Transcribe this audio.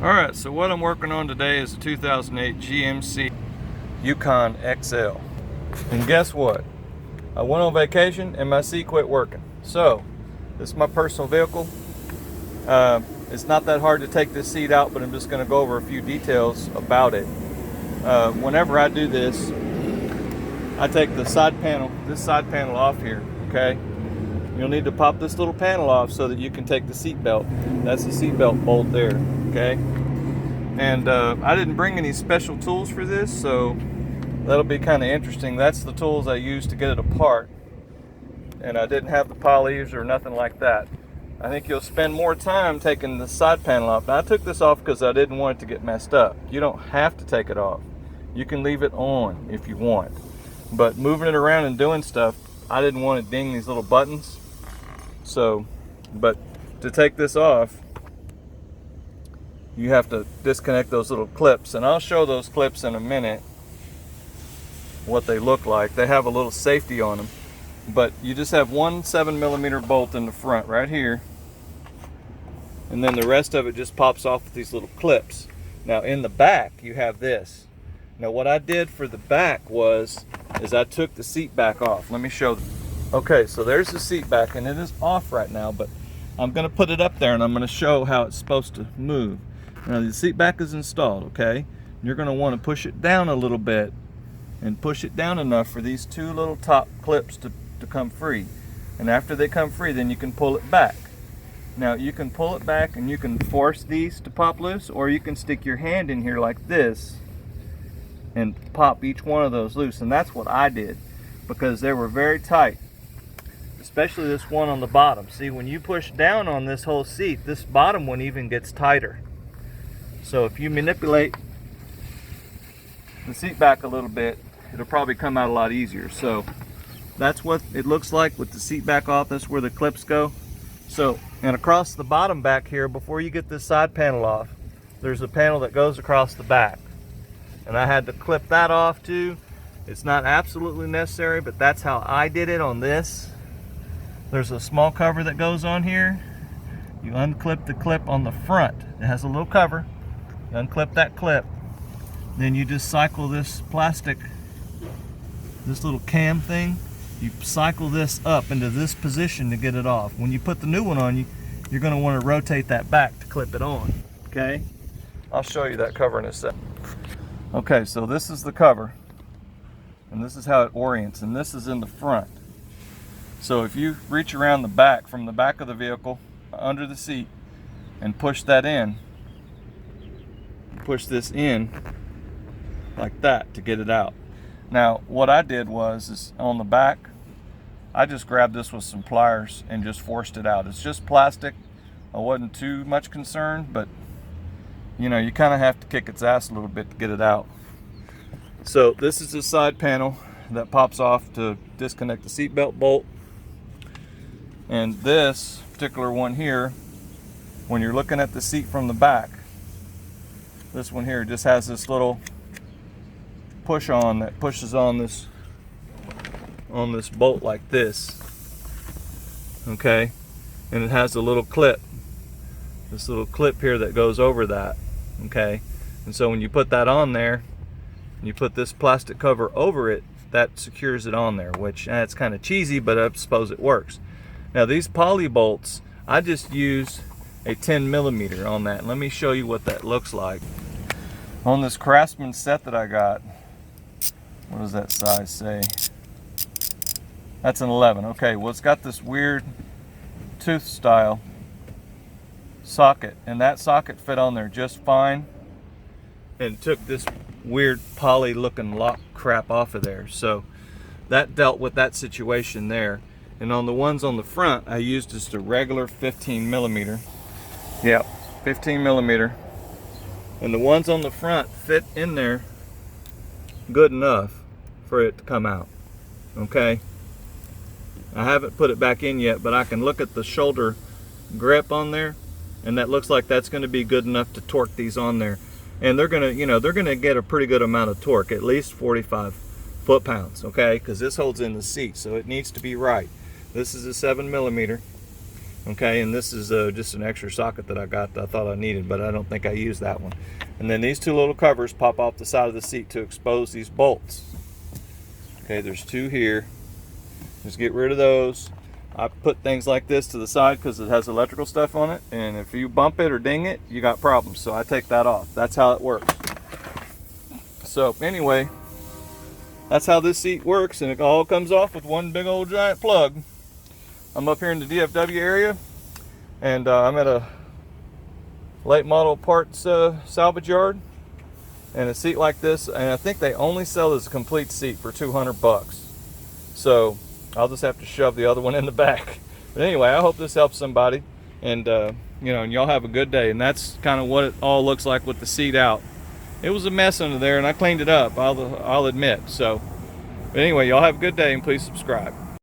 Alright, so what I'm working on today is a 2008 GMC Yukon XL. And guess what? I went on vacation and my seat quit working. So, this is my personal vehicle. It's not that hard to take this seat out, but I'm just going to go over a few details about it. Whenever I do this, I take the side panel, this side panel off here, okay? You'll need to pop this little panel off so that you can take the seat belt. That's the seat belt bolt there, okay? And I didn't bring any special tools for this, so that'll be kind of interesting. That's the tools I used to get it apart. And I didn't have the polys or nothing like that. I think you'll spend more time taking the side panel off. Now, I took this off because I didn't want it to get messed up. You don't have to take it off. You can leave it on if you want. But moving it around and doing stuff, I didn't want to ding these little buttons. So, but to take this off, you have to disconnect those little clips. And I'll show those clips in a minute, what they look like. They have a little safety on them. But you just have one 7mm bolt in the front right here. And then the rest of it just pops off with these little clips. Now in the back, you have this. Now what I did for the back is I took the seat back off. Let me show them. Okay, so there's the seat back, and it is off right now, but I'm gonna put it up there and I'm gonna show how it's supposed to move. Now the seat back is installed, okay? You're gonna wanna push it down a little bit and push it down enough for these two little top clips to come free. And after they come free, then you can pull it back. Now you can pull it back and you can force these to pop loose, or you can stick your hand in here like this and pop each one of those loose. And that's what I did, because they were very tight. Especially this one on the bottom. See, when you push down on this whole seat, this bottom one even gets tighter. So if you manipulate the seat back a little bit, it'll probably come out a lot easier. So that's what it looks like with the seat back off. That's where the clips go. So, and across the bottom back here, before you get this side panel off, there's a panel that goes across the back. And I had to clip that off too. It's not absolutely necessary, but that's how I did it on this. There's a small cover that goes on here. You unclip the clip on the front. It has a little cover. You unclip that clip. Then you just cycle this plastic, this little cam thing. You cycle this up into this position to get it off. When you put the new one on, you're going to want to rotate that back to clip it on. Okay? I'll show you that cover in a second. Okay, so this is the cover. And this is how it orients. And this is in the front. So if you reach around the back, from the back of the vehicle, under the seat, and push that in, push this in like that to get it out. Now what I did is on the back, I just grabbed this with some pliers and just forced it out. It's just plastic. I wasn't too much concerned, but you know, you kind of have to kick its ass a little bit to get it out. So this is the side panel that pops off to disconnect the seatbelt bolt. And this particular one here, when you're looking at the seat from the back, this one here just has this little push on that pushes on this bolt like this. Okay, and it has a little clip, this little clip here that goes over that. Okay, and so when you put that on there, and you put this plastic cover over it, that secures it on there, which it's kind of cheesy, but I suppose it works. Now these poly bolts, I just use a 10mm on that. Let me show you what that looks like. On this Craftsman set that I got, what does that size say? That's an 11. Okay, well it's got this weird tooth style socket, and that socket fit on there just fine, and took this weird poly looking lock crap off of there. So that dealt with that situation there. And on the ones on the front, I used just a regular 15mm. Yep, 15mm. And the ones on the front fit in there good enough for it to come out. Okay? I haven't put it back in yet, but I can look at the shoulder grip on there, and that looks like that's going to be good enough to torque these on there. And they're going to, you know, they're going to get a pretty good amount of torque, at least 45 foot-pounds, okay? Because this holds in the seat, so it needs to be right. This is a 7mm. Okay, and this is just an extra socket that I got that I thought I needed, but I don't think I used that one. And then these two little covers pop off the side of the seat to expose these bolts. Okay, there's two here. Just get rid of those. I put things like this to the side because it has electrical stuff on it, and if you bump it or ding it, you got problems, so I take that off. That's how it works. So anyway, that's how this seat works, and it all comes off with one big old giant plug. I'm up here in the DFW area, and I'm at a late model parts salvage yard, and a seat like this, and I think they only sell this complete seat for 200 bucks. So I'll just have to shove the other one in the back. But anyway, I hope this helps somebody, and you know, and y'all have a good day. And that's kind of what it all looks like with the seat out. It was a mess under there, and I cleaned it up, I'll admit. So, but anyway, y'all have a good day, and please subscribe.